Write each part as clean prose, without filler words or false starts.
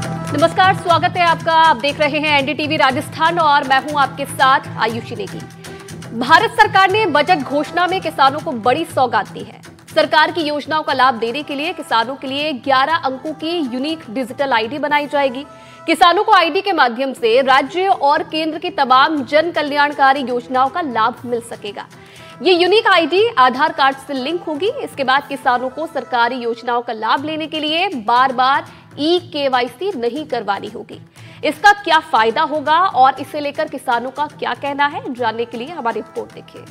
नमस्कार, स्वागत है आपका। आप देख रहे हैं एनडीटीवी राजस्थान और मैं हूं आपके साथ आयुषी नेगी। भारत सरकार ने बजट घोषणा में किसानों को बड़ी सौगात दी है। सरकार की योजनाओं का लाभ देने के लिए किसानों के लिए 11 अंकों की यूनिक डिजिटल आईडी बनाई जाएगी। किसानों को आईडी के माध्यम से राज्य और केंद्र की तमाम जन कल्याणकारी योजनाओं का लाभ मिल सकेगा। ये यूनिक आईडी आधार कार्ड से लिंक होगी। इसके बाद किसानों को सरकारी योजनाओं का लाभ लेने के लिए बार बार ई-केवाईसी नहीं करवानी होगी। इसका क्या फायदा होगा और इसे लेकर किसानों का क्या कहना है, जानने के लिए हमारी रिपोर्ट देखिए।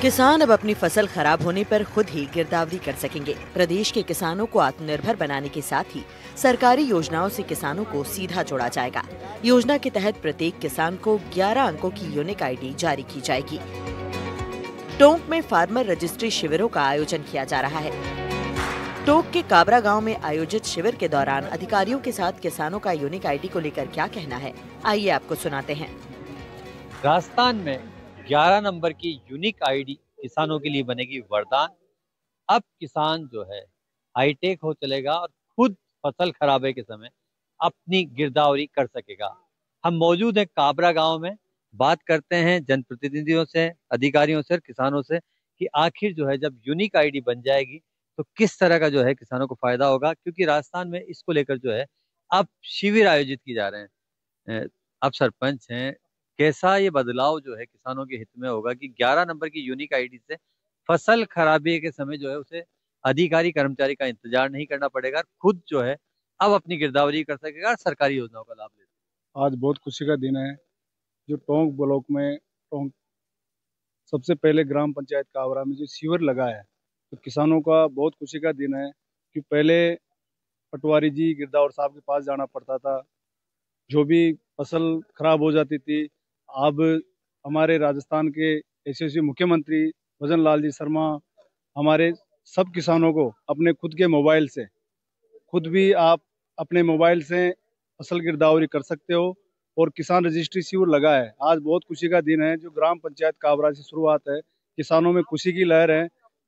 किसान अब अपनी फसल खराब होने पर खुद ही गिरदावरी कर सकेंगे। प्रदेश के किसानों को आत्मनिर्भर बनाने के साथ ही सरकारी योजनाओं से किसानों को सीधा जोड़ा जाएगा। योजना के तहत प्रत्येक किसान को 11 अंकों की यूनिक आईडी जारी की जाएगी। टोंक में फार्मर रजिस्ट्री शिविरों का आयोजन किया जा रहा है। टोंक के काबरा गांव में आयोजित शिविर के दौरान अधिकारियों के साथ किसानों का यूनिक आईडी को लेकर क्या कहना है, आइए आपको सुनाते हैं। राजस्थान में 11 नंबर की यूनिक आईडी किसानों के लिए बनेगी वरदान। अब किसान जो है हाईटेक हो चलेगा और खुद फसल खराबे के समय अपनी गिरदावरी कर सकेगा। हम मौजूद हैं काबरा गांव में, बात करते हैं जनप्रतिनिधियों से, अधिकारियों से और किसानों से कि आखिर जो है जब यूनिक आईडी बन जाएगी तो किस तरह का जो है किसानों को फायदा होगा, क्योंकि राजस्थान में इसको लेकर जो है अब शिविर आयोजित किए जा रहे हैं। अब सरपंच हैं, कैसा ये बदलाव जो है किसानों के हित में होगा कि 11 नंबर की यूनिक आईडी से फसल खराबे के समय जो है उसे अधिकारी कर्मचारी का इंतजार नहीं करना पड़ेगा, खुद जो है अब अपनी गिरदावरी कर सकेगा और सरकारी योजनाओं का लाभ ले सकेगा। आज बहुत खुशी का दिन है जो टोंक ब्लॉक में सबसे पहले ग्राम पंचायत कावरा में जो शिविर लगा है, तो किसानों का बहुत खुशी का दिन है कि पहले पटवारी जी गिरदावर साहब के पास जाना पड़ता था, जो भी फसल खराब हो जाती थी। अब हमारे राजस्थान के यशस्वी मुख्यमंत्री भजन लाल जी शर्मा हमारे सब किसानों को अपने खुद के मोबाइल से, खुद भी आप अपने मोबाइल से फसल गिरदावरी कर सकते हो और किसान रजिस्ट्री शिविर लगा है। आज बहुत खुशी का दिन है जो ग्राम पंचायत काबरा से शुरुआत है। किसानों में खुशी की लहर है,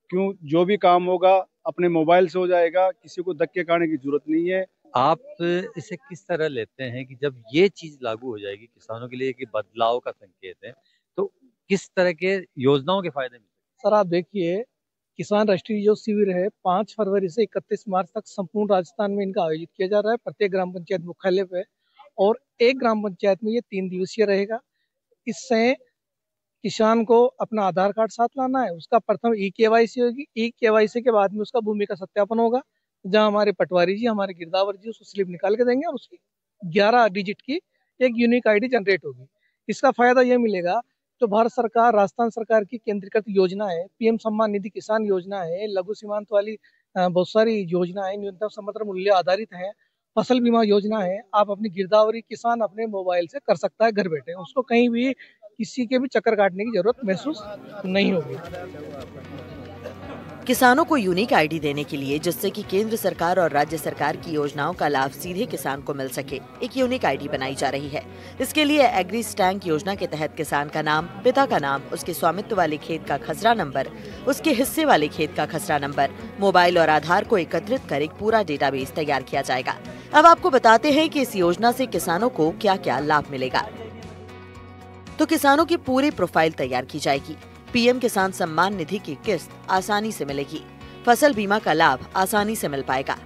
क्यों जो भी काम होगा अपने मोबाइल से हो जाएगा, किसी को धक्के खाने की जरूरत नहीं है। आप इसे किस तरह लेते हैं कि जब ये चीज लागू हो जाएगी किसानों के लिए कि बदलाव का संकेत है, तो किस तरह के योजनाओं के फायदे मिलेंगे? सर आप देखिए, किसान राष्ट्रीय जो शिविर है 5 फरवरी से 31 मार्च तक संपूर्ण राजस्थान में इनका आयोजित किया जा रहा है, प्रत्येक ग्राम पंचायत मुख्यालय पे, और एक ग्राम पंचायत में ये 3 दिवसीय रहेगा। इससे किसान को अपना आधार कार्ड साथ लाना है, उसका प्रथम ई-केवाईसी होगी, ई-केवाईसी के बाद में उसका भूमि का सत्यापन होगा, जहां हमारे पटवारी जी, हमारे गिरदावर जी उसको स्लिप निकाल के देंगे और उसकी 11 डिजिट की एक यूनिक आईडी जनरेट होगी। इसका फायदा यह मिलेगा, तो भारत सरकार, राजस्थान सरकार की केंद्रीकृत योजना है, पीएम सम्मान निधि किसान योजना है, लघु सीमांत वाली बहुत सारी योजना है, न्यूनतम समर्थन मूल्य आधारित है, फसल बीमा योजना है। आप अपनी गिरदावरी किसान अपने मोबाइल से कर सकता है घर बैठे, उसको कहीं भी किसी के भी चक्कर काटने की जरूरत महसूस नहीं होगी। किसानों को यूनिक आईडी देने के लिए, जिससे कि केंद्र सरकार और राज्य सरकार की योजनाओं का लाभ सीधे किसान को मिल सके, एक यूनिक आईडी बनाई जा रही है। इसके लिए एग्री स्टैंक योजना के तहत किसान का नाम, पिता का नाम, उसके स्वामित्व वाले खेत का खसरा नंबर, उसके हिस्से वाले खेत का खसरा नंबर, मोबाइल और आधार को एकत्रित कर एक पूरा डेटाबेस तैयार किया जाएगा। अब आपको बताते हैं कि इस योजना से किसानों को क्या क्या लाभ मिलेगा। तो किसानों की पूरी प्रोफाइल तैयार की जाएगी। पीएम किसान सम्मान निधि की किस्त आसानी से मिलेगी। फसल बीमा का लाभ आसानी से मिल पाएगा।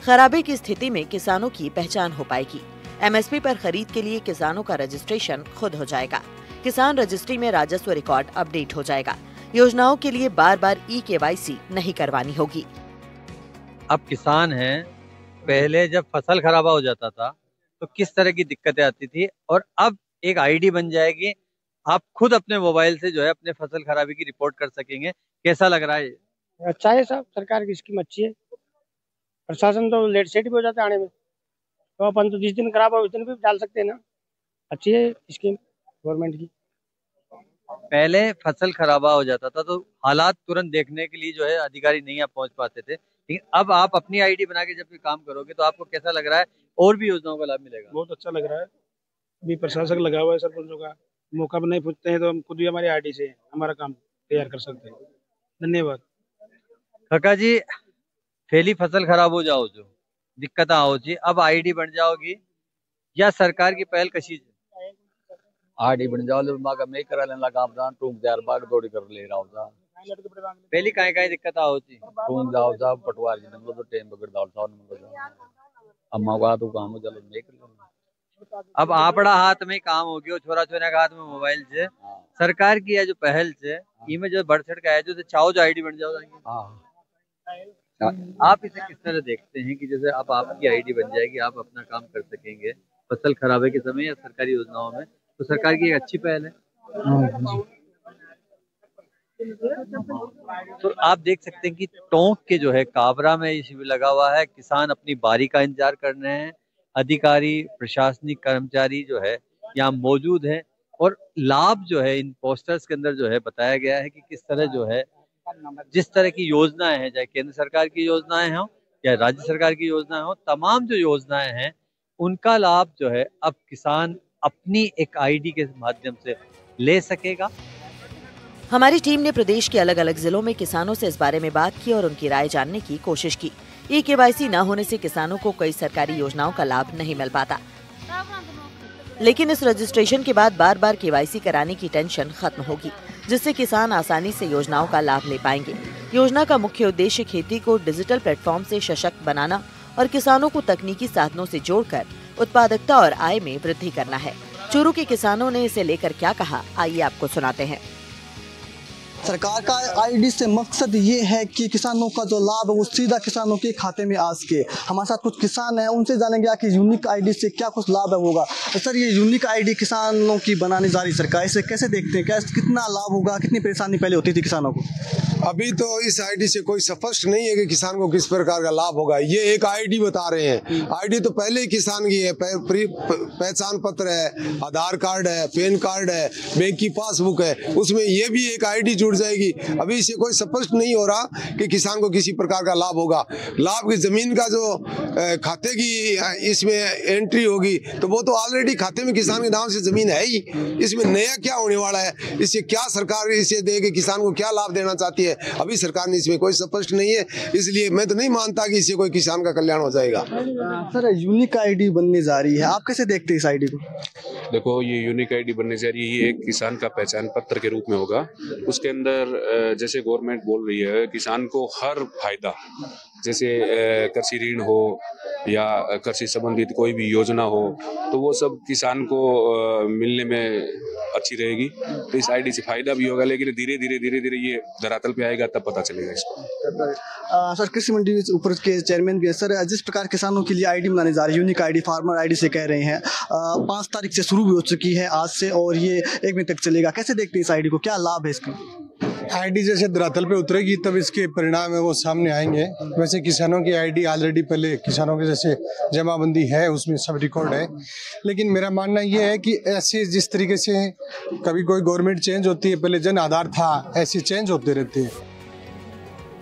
खराबे की स्थिति में किसानों की पहचान हो पाएगी। एमएसपी पर खरीद के लिए किसानों का रजिस्ट्रेशन खुद हो जाएगा। किसान रजिस्ट्री में राजस्व रिकॉर्ड अपडेट हो जाएगा। योजनाओं के लिए बार बार ई-केवाईसी नहीं करवानी होगी। अब किसान हैं, पहले जब फसल खराबा हो जाता था तो किस तरह की दिक्कतें आती थी, और अब एक आईडी बन जाएगी, आप खुद अपने मोबाइल से जो है अपने फसल खराबी की रिपोर्ट कर सकेंगे। कैसा लग रहा है? अच्छा है साहब, सरकार की स्कीम अच्छी है। प्रशासन तो लेट सेट भी हो जाता है आने में, तो अपन तो जिस दिन खराब हो उस दिन भी डाल सकते हैं ना। अच्छी है स्कीम गवर्नमेंट की। पहले फसल खराबा हो जाता था तो हालात तुरंत देखने के लिए जो है अधिकारी नहीं आप पहुंच पाते थे, लेकिन अब आप अपनी आईडी बना के जब भी काम करोगे तो आपको कैसा लग रहा है, और भी योजनाओं का लाभ मिलेगा? बहुत अच्छा लग रहा है। भी प्रशासक लगा हुआ है सरपंचों का, मौका पर नहीं पूछते हैं तो हम खुद भी हमारी आईडी से हमारा काम तैयार कर सकते हैं। धन्यवाद। काका जी, पहली फसल खराब हो जाओ जो दिक्कत आओ जी, अब आईडी बन जाओगी या सरकार की पहल कशी आईडी बन जाओ लो मागा मैं करा लेना काम दान टूंग जार बाग दौड़ी कर ले रहा हूं पहली काय दिक्कत आओ जी टूंग जाओ जा पटवार जी नंबर तो टाइम बगड़ दाल साहब नंबर अम्मा का तो काम हो चलो मैं कर लूंगा। अब आपड़ा हाथ में काम हो गयो, छोरा छोरा का हाथ में मोबाइल से सरकार की है जो पहल से इमे जो बढ़ चढ़ का है जो चाहो जो आईडी बन जाओ। आप इसे किस तरह देखते हैं कि जैसे अब आपकी आईडी बन जाएगी, आप अपना काम कर सकेंगे फसल खराबे के समय या सरकारी योजनाओं में, तो सरकार की एक अच्छी पहल है। तो आप देख सकते हैं कि टोंक के जो है काबरा में ये शिविर लगा हुआ है, किसान अपनी बारी का इंतजार कर रहे हैं, अधिकारी प्रशासनिक कर्मचारी जो है यहाँ मौजूद है और लाभ जो है इन पोस्टर्स के अंदर जो है बताया गया है कि किस तरह जो है जिस तरह की योजनाएं हैं, चाहे केंद्र सरकार की योजनाएं हों या राज्य सरकार की योजनाएं हों, तमाम जो योजनाएं हैं उनका लाभ जो है अब किसान अपनी एक आईडी के माध्यम से ले सकेगा। हमारी टीम ने प्रदेश के अलग अलग जिलों में किसानों से इस बारे में बात की और उनकी राय जानने की कोशिश की। ई-केवाईसी न होने से किसानों को कई सरकारी योजनाओं का लाभ नहीं मिल पाता, लेकिन इस रजिस्ट्रेशन के बाद बार बार केवाईसी कराने की टेंशन खत्म होगी, जिससे किसान आसानी से योजनाओं का लाभ ले पाएंगे। योजना का मुख्य उद्देश्य खेती को डिजिटल प्लेटफॉर्म से सशक्त बनाना और किसानों को तकनीकी साधनों से जोड़कर उत्पादकता और आय में वृद्धि करना है। चूरू के किसानों ने इसे लेकर क्या कहा, आइए आपको सुनाते हैं। सरकार का आईडी से मकसद ये है कि किसानों का जो लाभ है वो सीधा किसानों के खाते में आ सके। हमारे साथ कुछ किसान हैं, उनसे जानेंगे कि यूनिक आईडी से क्या कुछ लाभ है होगा। सर, ये यूनिक आईडी किसानों की बनाने जा रही सरकार, इसे कैसे देखते हैं, क्या कितना लाभ होगा, कितनी परेशानी पहले होती थी किसानों को? अभी तो इस आईडी से कोई स्पष्ट नहीं है कि किसान को किस प्रकार का लाभ होगा। ये एक आईडी बता रहे हैं, आईडी तो पहले ही किसान की है, पहचान पत्र है, आधार कार्ड है, पैन कार्ड है, बैंक की पासबुक है, उसमें ये भी एक आईडी जुड़ जाएगी। अभी इसे कोई स्पष्ट नहीं हो रहा कि किसान को किसी प्रकार का लाभ होगा। लाभ की जमीन का जो खाते की इसमें एंट्री होगी तो वो तो ऑलरेडी खाते में किसान के नाम से जमीन है ही, इसमें नया क्या होने वाला है, इससे क्या सरकार इसे देगी, किसान को क्या लाभ देना चाहती है, अभी सरकार ने इसमें कोई स्पष्ट नहीं है, इसलिए मैं तो नहीं मानता कि इससे कोई किसान का कल्याण हो जाएगा। सर, यूनिक आईडी बनने जा रही है, आप कैसे देखते हैं इस आईडी को? देखो, ये यूनिक आईडी बनने जा रही है, ये एक किसान का पहचान पत्र के रूप में होगा। उसके अंदर जैसे गवर्नमेंट बोल रही है किसान को हर फायदा, जैसे कृषि ऋण हो या कृषि संबंधित कोई भी योजना हो, तो वो सब किसान को मिलने में अच्छी रहेगी। तो इस आईडी से फायदा भी होगा, लेकिन धीरे धीरे ये धरातल पे आएगा तब पता चलेगा इसको। सर, कृषि मंडी ऊपर के चेयरमैन भी है। सर, जिस प्रकार किसानों के लिए आईडी बनाने जा रही है, यूनिक आईडी, फार्मर आईडी से कह रहे हैं, 5 तारीख से शुरू भी हो चुकी है आज से, और ये 1 मई तक चलेगा। कैसे देखते हैं इस आईडी को, क्या लाभ है इसका? आईडी जैसे धरातल पे उतरेगी तब इसके परिणाम है वो सामने आएंगे। वैसे किसानों की आईडी ऑलरेडी पहले किसानों के जैसे जमाबंदी है, उसमें सब रिकॉर्ड है, लेकिन मेरा मानना ये है कि ऐसे जिस तरीके से कभी कोई गवर्नमेंट चेंज होती है, पहले जन आधार था, ऐसे चेंज होते रहते हैं।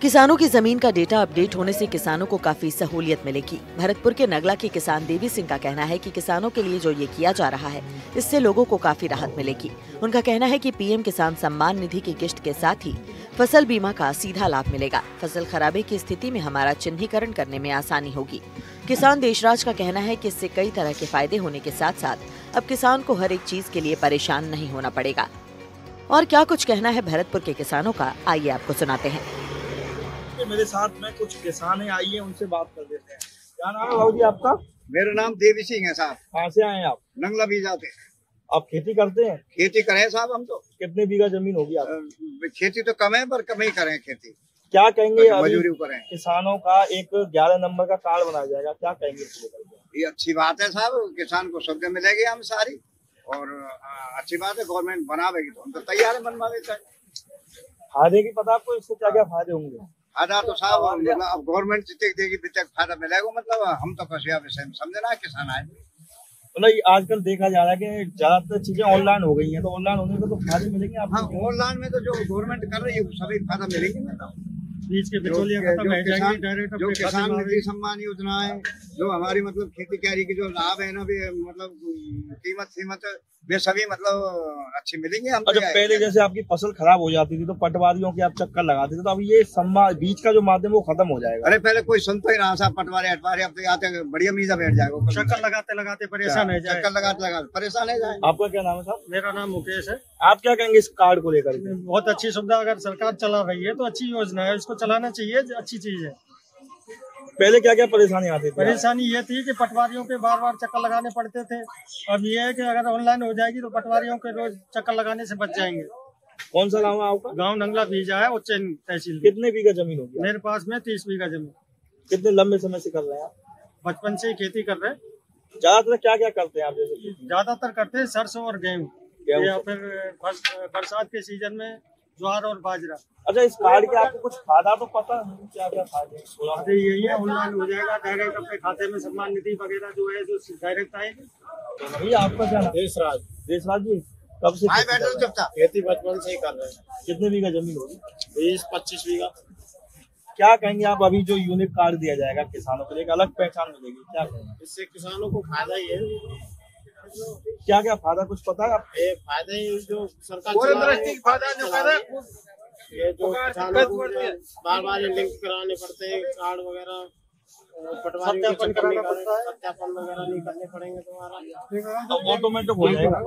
किसानों की जमीन का डेटा अपडेट होने से किसानों को काफी सहूलियत मिलेगी। भरतपुर के नगला के किसान देवी सिंह का कहना है कि किसानों के लिए जो ये किया जा रहा है, इससे लोगों को काफी राहत मिलेगी। उनका कहना है कि पीएम किसान सम्मान निधि की किश्त के साथ ही फसल बीमा का सीधा लाभ मिलेगा। फसल खराबे की स्थिति में हमारा चिन्हीकरण करने में आसानी होगी। किसान देशराज का कहना है कि इससे कई तरह के फायदे होने के साथ साथ अब किसान को हर एक चीज के लिए परेशान नहीं होना पड़ेगा। और क्या कुछ कहना है भरतपुर के किसानों का, आइए आपको सुनाते हैं। मेरे साथ में कुछ किसान हैं, आइए उनसे बात कर देते हैं। क्या नाम है भाऊ जी आपका? मेरा नाम देवी सिंह है साहब। कहाँ से आए हैं आप? नंगला भी जाते हैं। आप खेती करते हैं? खेती करें साहब हम तो। कितने बीघा जमीन होगी आप? खेती तो कम है पर कम ही करें खेती। क्या कहेंगे मजदूरी करें? किसानों का एक 11 नंबर का कार्ड बनाया जाएगा, क्या कहेंगे? ये अच्छी बात है साहब, किसान को सुविधा मिलेगी हम सारी, और अच्छी बात है, गवर्नमेंट बनावेगी तो हम तो तैयार है बनवाने का। फायदे की पता आपको, इससे क्या क्या फायदे होंगे? फायदा तो साहब अब गवर्नमेंट जितने देगी तक फायदा मिलेगा, मतलब हम तो कसिया विषय समझना है किसान आए। मतलब आजकल देखा जा रहा है कि ज्यादातर चीजें ऑनलाइन हो गई हैं, तो ऑनलाइन होने से तो फायदे मिलेंगे आपको? हाँ, ऑनलाइन में तो जो गवर्नमेंट कर रही है सभी फायदा मिलेंगे। बीच के बिचौलियां खत्म हो जाएंगी, डायरेक्ट जो अपने खाते किसान में निधि सम्मान योजना है, जो हमारी मतलब खेती कार्य की जो लाभ है ना, भी मतलब कीमत वे सभी मतलब अच्छी मिलेंगे हमको। अच्छा, पहले जैसे आपकी फसल खराब हो जाती थी तो पटवारियों के आप चक्कर लगाते थे, तो अब ये बीज का जो माध्यम वो खत्म हो जाएगा। अरे पहले कोई सुनता ही रहा साहब, पटवारी हटवारी, अब तो आते बढ़िया मीजा बैठ जाएगा, चक्कर लगाते लगाते परेशान है, चक्कर लगाते परेशान है जाए। आपका क्या नाम है साहब? मेरा नाम मुकेश है। आप क्या कहेंगे इस कार्ड को लेकर? बहुत अच्छी सुविधा, अगर सरकार चला रही है तो अच्छी योजना है, इसको चलाना चाहिए, अच्छी चीज है। पहले क्या क्या परेशानी आती थी? परेशानी ये थी कि पटवारियों के बार बार चक्कर लगाने पड़ते थे। अब ये है कि अगर ऑनलाइन हो जाएगी तो पटवारियों के रोज चक्कर लगाने से बच जाएंगे। कौन सा गाँव है आपका? गाँव नंगला बीजा है, उच्चैन तहसील। कितने बीघा जमीन होगी? मेरे पास में 30 बीघा जमीन। कितने लंबे समय से कर रहे हैं आप? बचपन से ही खेती कर रहे हैं। ज्यादातर क्या क्या करते हैं आप? जैसे ज्यादातर करते हैं सरसों और गेहूँ, या फिर बरसात के सीजन में ज्वार और बाजरा। अच्छा, इस कार्ड के आपको कुछ फायदा तो पता है? क्या क्या फायदे? यही है, ऑनलाइन हो जाएगा, डायरेक्ट अपने खाते में सम्मान निधि वगैरह जो है जो डायरेक्ट आएगी। भैया आपका क्या नाम? देशराज। देशराज जी, कब से खेती? बचपन से ही कर रहे हैं। कितने बीघा जमीन होगी? 20-25 बीघा। क्या कहेंगे आप, अभी जो यूनिक कार्ड दिया जाएगा किसानों के लिए, एक अलग पहचान मिलेगी, क्या कहेंगे? इससे किसानों को फायदा ही है। क्या क्या फायदा कुछ पता है? फायदे जो सरकार ये जो किसानों को बार बार लिंक कराने पड़ते हैं कार्ड वगैरह, पटवारी सत्यापन वगैरह नहीं करने पड़ेंगे तुम्हारा, ऑटोमेटिक हो जाएगा।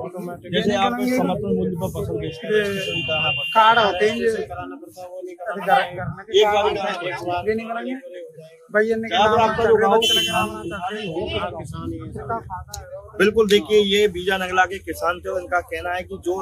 जैसे आप समर्थन मूल्य पर फसल बेचते हैं, कार्ड होते हैं कराना पड़ता है, वो नहीं कराना, बिल्कुल। देखिए, ये बीजा नगला के किसान थे, इनका कहना है कि जो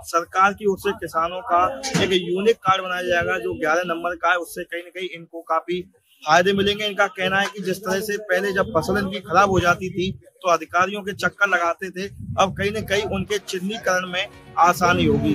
सरकार की ओर से किसानों का एक यूनिक कार्ड बनाया जाएगा जो 11 नंबर का है, उससे कहीं न कहीं इनको काफी फायदे मिलेंगे। इनका कहना है कि जिस तरह से पहले जब फसल इनकी खराब हो जाती थी तो अधिकारियों के चक्कर लगाते थे, अब कहीं न कहीं उनके चिन्हीकरण में आसानी होगी।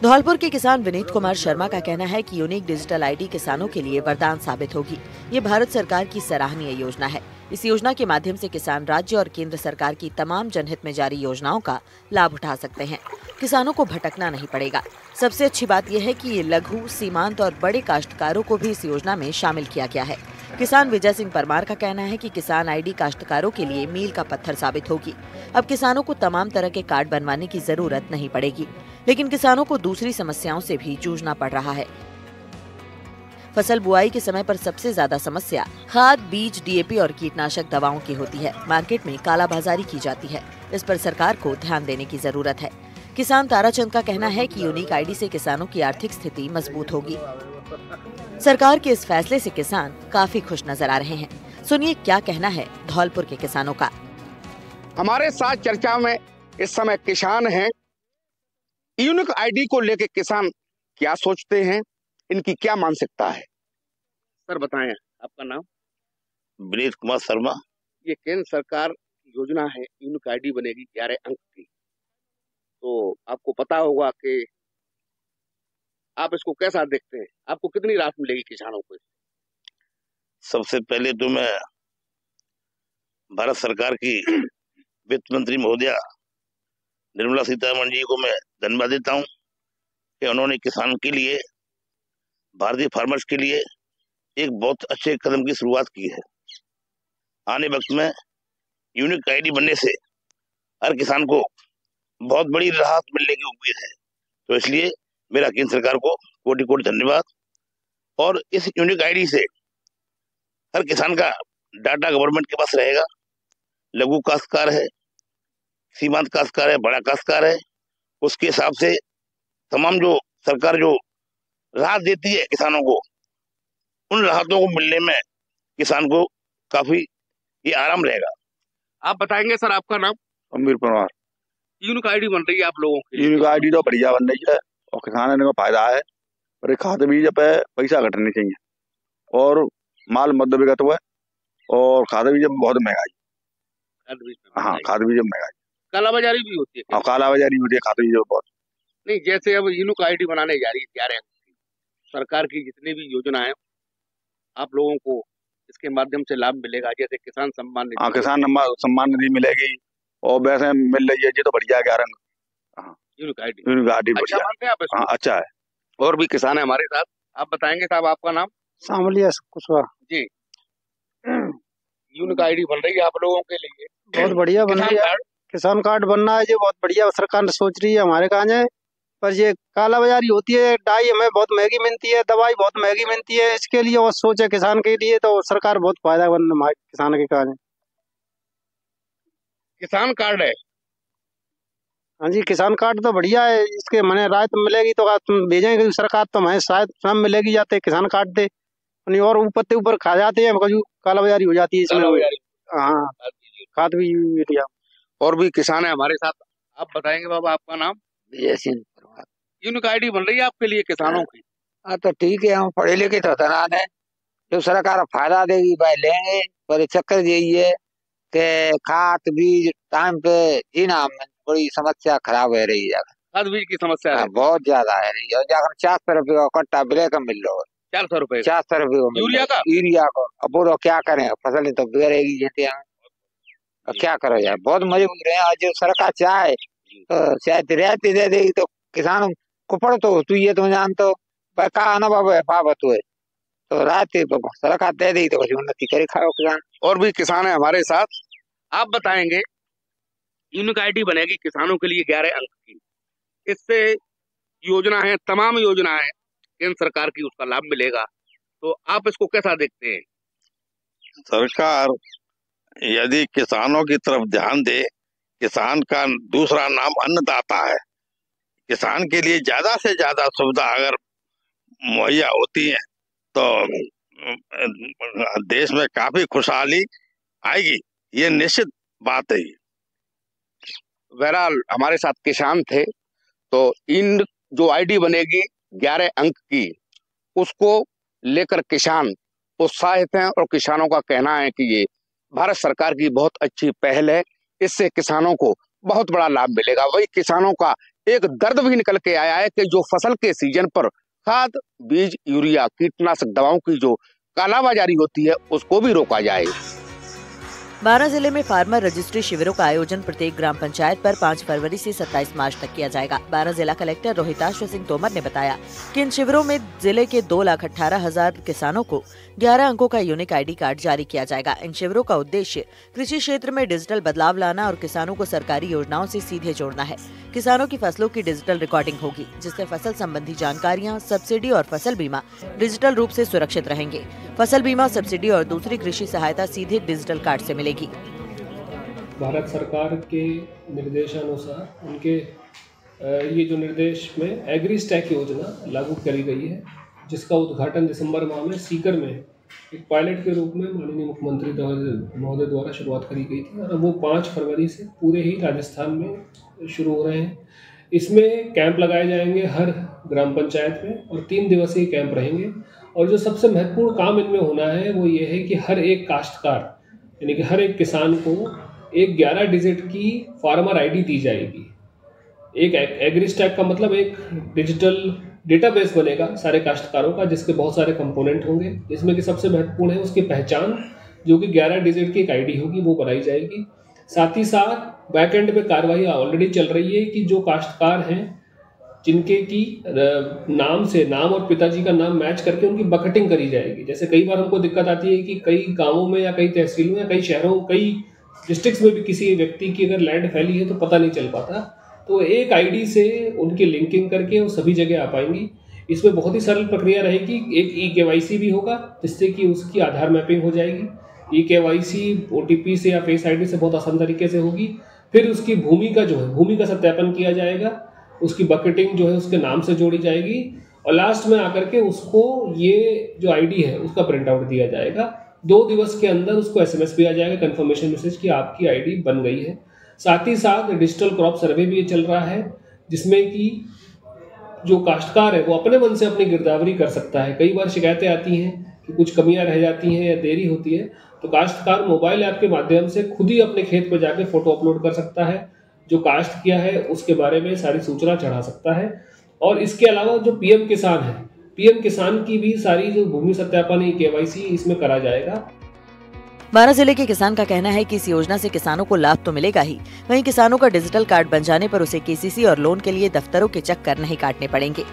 धौलपुर के किसान विनीत कुमार शर्मा का कहना है कि यूनिक डिजिटल आईडी किसानों के लिए वरदान साबित होगी। ये भारत सरकार की सराहनीय योजना है। इस योजना के माध्यम से किसान राज्य और केंद्र सरकार की तमाम जनहित में जारी योजनाओं का लाभ उठा सकते हैं। किसानों को भटकना नहीं पड़ेगा। सबसे अच्छी बात यह है कि ये लघु, सीमांत और बड़े काश्तकारों को भी इस योजना में शामिल किया गया है। किसान विजय सिंह परमार का कहना है कि किसान आईडी काश्तकारों के लिए मील का पत्थर साबित होगी। अब किसानों को तमाम तरह के कार्ड बनवाने की जरूरत नहीं पड़ेगी, लेकिन किसानों को दूसरी समस्याओं से भी जूझना पड़ रहा है। फसल बुआई के समय पर सबसे ज्यादा समस्या खाद, बीज, डीएपी और कीटनाशक दवाओं की होती है। मार्केट में कालाबाजारी की जाती है। इस पर सरकार को ध्यान देने की जरूरत है। किसान ताराचंद का कहना है कि यूनिक आईडी से किसानों की आर्थिक स्थिति मजबूत होगी। सरकार के इस फैसले से किसान काफी खुश नजर आ रहे हैं। सुनिए क्या कहना है धौलपुर के किसानों का। हमारे साथ चर्चा में इस समय किसान हैं। यूनिक आईडी को लेकर किसान क्या सोचते हैं, इनकी क्या मानसिकता है? सर बताएं, आपका नाम? विनीत कुमार शर्मा। ये केंद्र सरकार योजना है, यूनिक आईडी बनेगी 11 अंक की, तो आपको पता होगा कि आप इसको कैसा देखते हैं? आपको कितनी राहत मिलेगी किसानों को? सबसे पहले तो मैं भारत सरकार की वित्त मंत्री महोदया निर्मला सीतारमण जी को मैं धन्यवाद देता हूं कि उन्होंने किसान के लिए, भारतीय फार्मर्स के लिए एक बहुत अच्छे कदम की शुरुआत की है। आने वक्त में यूनिक आईडी बनने से हर किसान को बहुत बड़ी राहत मिलने की उम्मीद है। तो इसलिए मेरा केंद्र सरकार को कोटि कोटि धन्यवाद। और इस यूनिक आईडी से हर किसान का डाटा गवर्नमेंट के पास रहेगा। लघु काश्तकार है, सीमांत काश्तकार है, बड़ा काश्तकार है, उसके हिसाब से तमाम जो सरकार जो राहत देती है किसानों को, उन राहतों को मिलने में किसान को काफी ये आराम रहेगा। आप बताएंगे सर, आपका नाम? अमीर परमार। यूनिक आईडी बन रही है आप लोगों की? यूनिक आईडी तो बढ़िया बन रही है और किसान को फायदा है। और खाद बीज पे पैसा घटने चाहिए और माल मध्य विगत हुआ और खाद बीज बहुत महंगाई। हाँ, खाद बीज महंगाई, कालाबाजारी भी होती है। हाँ, कालाबाजारी होती है खाद बीज बहुत। नहीं, जैसे अब यूनिक आईडी बनाने जा रही है 11 अंक की, सरकार की जितनी भी योजना है आप लोगों को इसके माध्यम से लाभ मिलेगा। जैसे किसान सम्मान निधि, हाँ, किसान सम्मान निधि मिलेगी और वैसे मिल रही है जी, तो बढ़िया 11 अंक। हाँ, यूनिक आईडी अच्छा मानते हैं आप इसको? हाँ, अच्छा है। और भी किसान है हमारे साथ, आप बताएंगे साहब आपका नाम? सामलिया कुशवाहा जी। यूनिक आईडी बन रही है आप लोगों के लिए, बहुत बढ़िया बन रही है। किसान कार्ड बनना है ये बहुत बढ़िया सरकार सोच रही है हमारे काज है, पर ये काला बाजारी होती है। डाई हमें बहुत महंगी मिलती है, दवाई बहुत महंगी मिलती है, इसके लिए वो सोच है किसान के लिए, तो सरकार बहुत फायदा बन किसान के काज है। किसान कार्ड है? हाँ जी, किसान कार्ड तो बढ़िया है, इसके मैंने राहत मिलेगी तो तुम भेजेंगे सरकार तो हमें शायद स्वयं मिलेगी, जाते किसान कार्ड दे और ऊपर खा जाते हैं, काला बाजारी हो जाती है इसमें। हाँ, खाद भी यूरिया। और भी किसान है हमारे साथ, आप बताएंगे बाबा आपका नाम? विजय सिंह। यूनिक आईडी बन रही है आपके लिए किसानों की? हाँ तो ठीक है, हम पढ़े लिखे तो धनान है, जो सरकार फायदा देगी भाई लेंगे, पर चक्कर यही है कि खाद बीज टाइम पे जीना बड़ी समस्या खराब है रही है। खाद बीज की समस्या है बहुत ज्यादा है रही है, जाकर 400 रुपये का कट्टा ब्रेक मिल रहा है। 400 रुपए? 400 रुपये यूरिया को। अब बोलो क्या करें, फसल तो बिगड़ेगी जैसे, क्या करो यार, बहुत मजबूर है। आज जो सरकार चाहे तो शायद रियायती दे देगी तो किसान को पड़ तो तू ये तो जान तो का अनुभव है पावत हुए तो रात सरकार दे देगी तो उन्नति करे खाओ किसान। और भी किसान है हमारे साथ, आप बताएंगे यूनिक आईडी बनेगी किसानों के लिए 11 अंक की, इससे योजना है, तमाम योजना है केंद्र सरकार की, उसका लाभ मिलेगा, तो आप इसको कैसा देखते हैं? सरकार यदि किसानों की तरफ ध्यान दे, किसान का दूसरा नाम अन्नदाता है, किसान के लिए ज्यादा से ज्यादा सुविधा अगर मुहैया होती है तो देश में काफी खुशहाली आएगी, ये निश्चित बात है। बहरहाल हमारे साथ किसान थे, तो इन जो आईडी बनेगी 11 अंक की, उसको लेकर किसान उत्साहित हैं और किसानों का कहना है कि ये भारत सरकार की बहुत अच्छी पहल है, इससे किसानों को बहुत बड़ा लाभ मिलेगा। वही किसानों का एक दर्द भी निकल के आया है कि जो फसल के सीजन पर खाद बीज यूरिया कीटनाशक दवाओं की जो कालाबाजारी होती है उसको भी रोका जाए। बारां जिले में फार्मर रजिस्ट्री शिविरों का आयोजन प्रत्येक ग्राम पंचायत पर 5 फरवरी से 27 मार्च तक किया जाएगा। बारां जिला कलेक्टर रोहिताश सिंह तोमर ने बताया कि इन शिविरों में जिले के 2,18,000 किसानों को 11 अंकों का यूनिक आईडी कार्ड जारी किया जाएगा। इन शिविरों का उद्देश्य कृषि क्षेत्र में डिजिटल बदलाव लाना और किसानों को सरकारी योजनाओं से सीधे जोड़ना है। किसानों की फसलों की डिजिटल रिकॉर्डिंग होगी, जिससे फसल संबंधी जानकारियां, सब्सिडी और फसल बीमा डिजिटल रूप से सुरक्षित रहेंगे। फसल बीमा, सब्सिडी और दूसरी कृषि सहायता सीधे डिजिटल कार्ड से मिलेगी। भारत सरकार के निर्देशानुसार उनके ये जो निर्देश में एग्री स्टैक योजना लागू करी गई है, जिसका उद्घाटन दिसंबर माह में सीकर में एक पायलट के रूप में माननीय मुख्यमंत्री महोदय द्वारा शुरुआत करी गई थी और वो 5 फरवरी से पूरे ही राजस्थान में शुरू हो रहे हैं। इसमें कैंप लगाए जाएंगे हर ग्राम पंचायत में और 3 दिवसीय कैंप रहेंगे। और जो सबसे महत्वपूर्ण काम इनमें होना है वो ये है कि हर एक काश्तकार यानी कि हर एक किसान को एक 11 डिजिट की फार्मर आईडी दी जाएगी। एक एग्री स्टैक का मतलब एक डिजिटल डेटाबेस बनेगा सारे काश्तकारों का, जिसके बहुत सारे कंपोनेंट होंगे, जिसमें कि सबसे महत्वपूर्ण है उसकी पहचान, जो कि 11 डिजिट की एक आईडी होगी, वो बनाई जाएगी। साथ ही साथ बैकएंड पे कार्रवाई ऑलरेडी चल रही है कि जो काश्तकार हैं जिनके की नाम और पिताजी का नाम मैच करके उनकी बकेटिंग करी जाएगी। जैसे कई बार हमको दिक्कत आती है कि कई गाँवों में या कई तहसीलों या कई शहरों, कई डिस्ट्रिक्ट्स में भी किसी व्यक्ति की अगर लैंड फैली है तो पता नहीं चल पाता, तो एक आईडी से उनकी लिंकिंग करके वो सभी जगह आ पाएंगी। इसमें बहुत ही सरल प्रक्रिया रहेगी। एक ई-केवाईसी भी होगा जिससे कि उसकी आधार मैपिंग हो जाएगी। ई-केवाईसी ओटीपी से या फेस आईडी से बहुत आसान तरीके से होगी। फिर उसकी भूमि का सत्यापन किया जाएगा, उसकी बकेटिंग जो है उसके नाम से जोड़ी जाएगी और लास्ट में आकर के उसको ये जो आईडी है उसका प्रिंट आउट दिया जाएगा। 2 दिवस के अंदर उसको SMS भी आ जाएगा, कंफर्मेशन मैसेज कि आपकी आईडी बन गई है। साथ ही साथ डिजिटल क्रॉप सर्वे भी चल रहा है, जिसमें कि जो काश्तकार है वो अपने मन से अपनी गिरदावरी कर सकता है। कई बार शिकायतें आती हैं कि कुछ कमियां रह जाती हैं या देरी होती है, तो काश्तकार मोबाइल ऐप के माध्यम से खुद ही अपने खेत पर जाके फोटो अपलोड कर सकता है, जो काश्त किया है उसके बारे में सारी सूचना चढ़ा सकता है। और इसके अलावा जो PM किसान है, PM किसान की भी सारी जो भूमि सत्यापन KYC इसमें करा जाएगा। बारां जिले के किसान का कहना है कि इस योजना से किसानों को लाभ तो मिलेगा ही, वहीं किसानों का डिजिटल कार्ड बन जाने पर उसे KCC और लोन के लिए दफ्तरों के चक्कर नहीं काटने पड़ेंगे।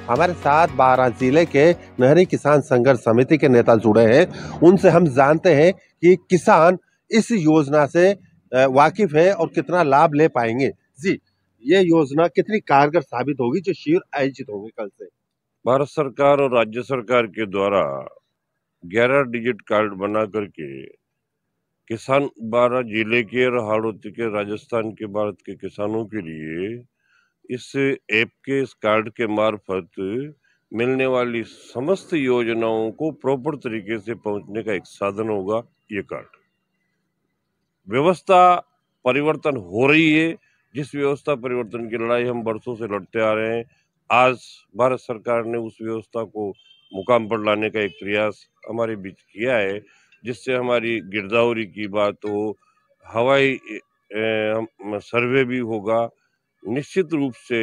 हमारे साथ 12 जिले के नहरी किसान संघर्ष समिति के नेता जुड़े हैं। उनसे हम जानते हैं कि किसान इस योजना से वाकिफ है और कितना लाभ ले पाएंगे। जी, ये योजना कितनी कारगर साबित होगी जो शिविर आयोजित होंगे कल से? भारत सरकार और राज्य सरकार के द्वारा 11 डिजिट कार्ड बना करके किसान 12 जिले के और हाड़ौती के राजस्थान के भारत के किसानों के लिए इस ऐप के इस कार्ड के मार्फत मिलने वाली समस्त योजनाओं को प्रॉपर तरीके से पहुंचने का एक साधन होगा ये कार्ड। व्यवस्था परिवर्तन हो रही है, जिस व्यवस्था परिवर्तन की लड़ाई हम वर्षों से लड़ते आ रहे हैं, आज भारत सरकार ने उस व्यवस्था को मुकाम पर लाने का एक प्रयास हमारे बीच किया है, जिससे हमारी गिरदावरी की बात हो, हवाई सर्वे भी होगा। निश्चित रूप से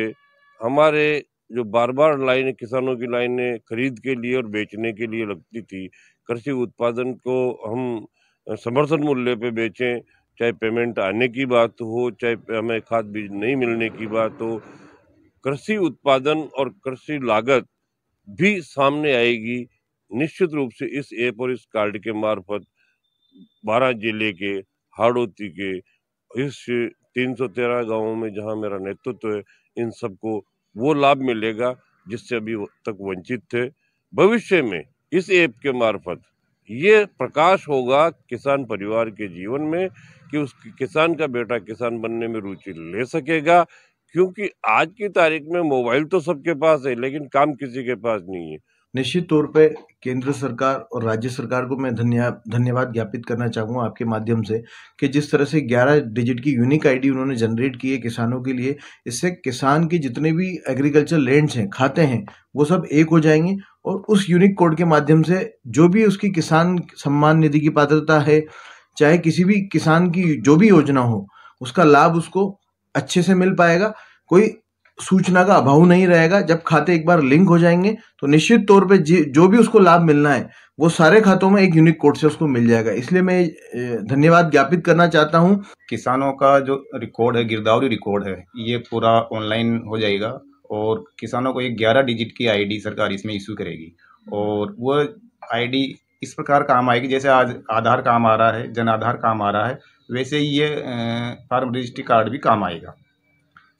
हमारे जो बार बार लाइनें, किसानों की लाइनें खरीद के लिए और बेचने के लिए लगती थी, कृषि उत्पादन को हम समर्थन मूल्य पे बेचें, चाहे पेमेंट आने की बात हो, चाहे हमें खाद बीज नहीं मिलने की बात हो, कृषि उत्पादन और कृषि लागत भी सामने आएगी। निश्चित रूप से इस ऐप और इस कार्ड के मार्फत 12 जिले के हाड़ौती के इस 313 गांवों में जहां मेरा नेतृत्व है, इन सबको वो लाभ मिलेगा जिससे अभी तक वंचित थे। भविष्य में इस ऐप के मार्फत ये प्रकाश होगा किसान परिवार के जीवन में कि उस किसान का बेटा किसान बनने में रुचि ले सकेगा, क्योंकि आज की तारीख में मोबाइल तो सबके पास है लेकिन काम किसी के पास नहीं है। निश्चित तौर पे केंद्र सरकार और राज्य सरकार को मैं धन्यवाद ज्ञापित करना चाहूँगा आपके माध्यम से कि जिस तरह से 11 डिजिट की यूनिक आईडी उन्होंने जनरेट की है किसानों के लिए। इससे किसान की जितने भी एग्रीकल्चर लैंड्स हैं, खाते हैं, वो सब एक हो जाएंगे और उस यूनिक कोड के माध्यम से जो भी उसकी किसान सम्मान निधि की पात्रता है, चाहे किसी भी किसान की जो भी योजना हो, उसका लाभ उसको अच्छे से मिल पाएगा। कोई सूचना का अभाव नहीं रहेगा। जब खाते एक बार लिंक हो जाएंगे तो निश्चित तौर पे जो भी उसको लाभ मिलना है वो सारे खातों में एक यूनिक कोड से उसको मिल जाएगा। इसलिए मैं धन्यवाद ज्ञापित करना चाहता हूं। किसानों का जो रिकॉर्ड है, गिरदावरी रिकॉर्ड है, ये पूरा ऑनलाइन हो जाएगा और किसानों को एक 11 डिजिट की आईडी सरकार इसमें इशू करेगी और वो आईडी इस प्रकार काम आएगी जैसे आज आधार काम आ रहा है, जन आधार काम आ रहा है, वैसे ही ये फार्म रजिस्ट्री कार्ड भी काम आएगा।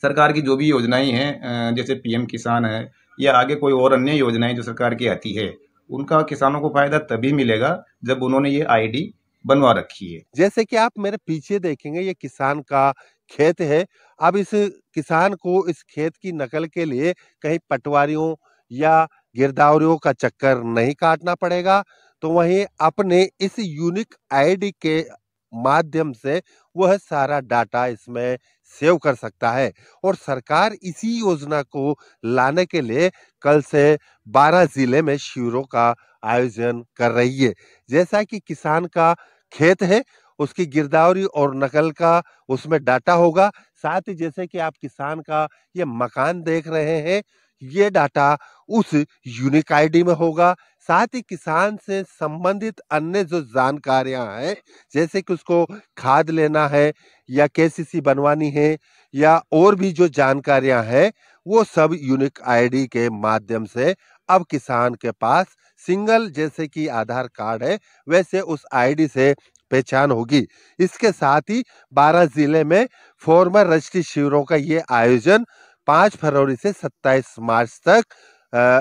सरकार की जो भी योजनाएं हैं जैसे पीएम किसान है या आगे कोई और अन्य योजनाएं जो सरकार की आती है, उनका किसानों को फायदा तभी मिलेगा जब उन्होंने ये आईडी बनवा रखी है। जैसे कि आप मेरे पीछे देखेंगे, ये किसान का खेत है। अब इस किसान को इस खेत की नकल के लिए कहीं पटवारियों या गिरदावरियों का चक्कर नहीं काटना पड़ेगा, तो वहीं अपने इस यूनिक आईडी के माध्यम से वह सारा डाटा इसमें सेव कर सकता है। और सरकार इसी योजना को लाने के लिए कल से 12 जिले में शिविरों का आयोजन कर रही है। जैसा कि किसान का खेत है, उसकी गिरदावरी और नकल का उसमें डाटा होगा। साथ ही जैसे कि आप किसान का ये मकान देख रहे हैं, ये डाटा उस यूनिक आईडी में होगा। साथ ही किसान से संबंधित अन्य जो जानकारियां हैं, जैसे कि उसको खाद लेना है या केसीसी बनवानी है या और भी जो जानकारियां हैं, वो सब यूनिक आईडी के माध्यम से अब किसान के पास सिंगल, जैसे कि आधार कार्ड है वैसे उस आईडी से पहचान होगी। इसके साथ ही 12 जिले में फॉर्मर रजिस्ट्री शिविरों का ये आयोजन 5 फरवरी से 27 मार्च तक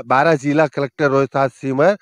12 जिला कलेक्टर रोहित सिमर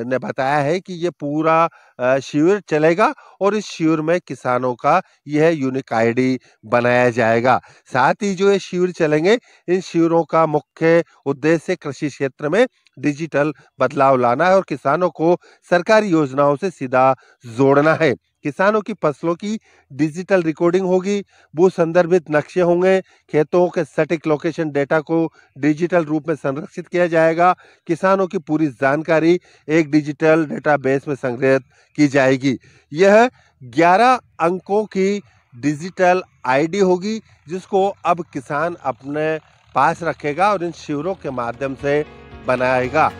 ने बताया है कि ये पूरा शिविर चलेगा और इस शिविर में किसानों का यह यूनिक आईडी बनाया जाएगा। साथ ही जो ये शिविर चलेंगे, इन शिविरों का मुख्य उद्देश्य कृषि क्षेत्र में डिजिटल बदलाव लाना है और किसानों को सरकारी योजनाओं से सीधा जोड़ना है। किसानों की फसलों की डिजिटल रिकॉर्डिंग होगी, भू संदर्भित नक्शे होंगे, खेतों के सटीक लोकेशन डेटा को डिजिटल रूप में संरक्षित किया जाएगा। किसानों की पूरी जानकारी एक डिजिटल डेटाबेस में संग्रहित की जाएगी। यह 11 अंकों की डिजिटल आईडी होगी जिसको अब किसान अपने पास रखेगा और इन शिविरों के माध्यम से बनाएगा।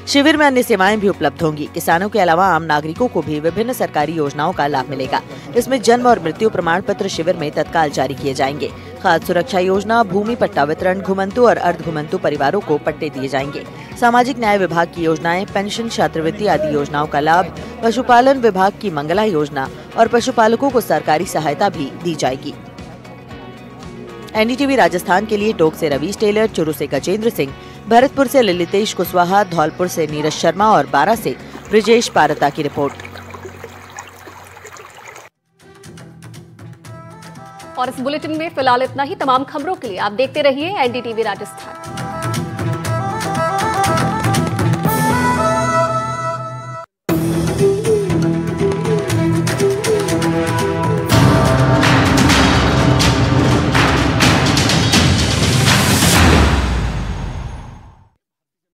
शिविर में अन्य सेवाएं भी उपलब्ध होंगी। किसानों के अलावा आम नागरिकों को भी विभिन्न सरकारी योजनाओं का लाभ मिलेगा। इसमें जन्म और मृत्यु प्रमाण पत्र शिविर में तत्काल जारी किए जाएंगे। खाद्य सुरक्षा योजना, भूमि पट्टा वितरण, घुमंतु और अर्ध घुमंतु परिवारों को पट्टे दिए जाएंगे। सामाजिक न्याय विभाग की योजनाएं, पेंशन, छात्रवृत्ति आदि योजनाओं का लाभ, पशुपालन विभाग की मंगला योजना और पशुपालकों को सरकारी सहायता भी दी जाएगी। एनडीटीवी राजस्थान के लिए टोंक से रवीश टेलर, चुरू से गजेंद्र सिंह, भरतपुर से ललितेश कुशवाहा, धौलपुर से नीरज शर्मा और बारा से ब्रिजेश पारता की रिपोर्ट। और इस बुलेटिन में फिलहाल इतना ही। तमाम खबरों के लिए आप देखते रहिए एनडीटीवी राजस्थान।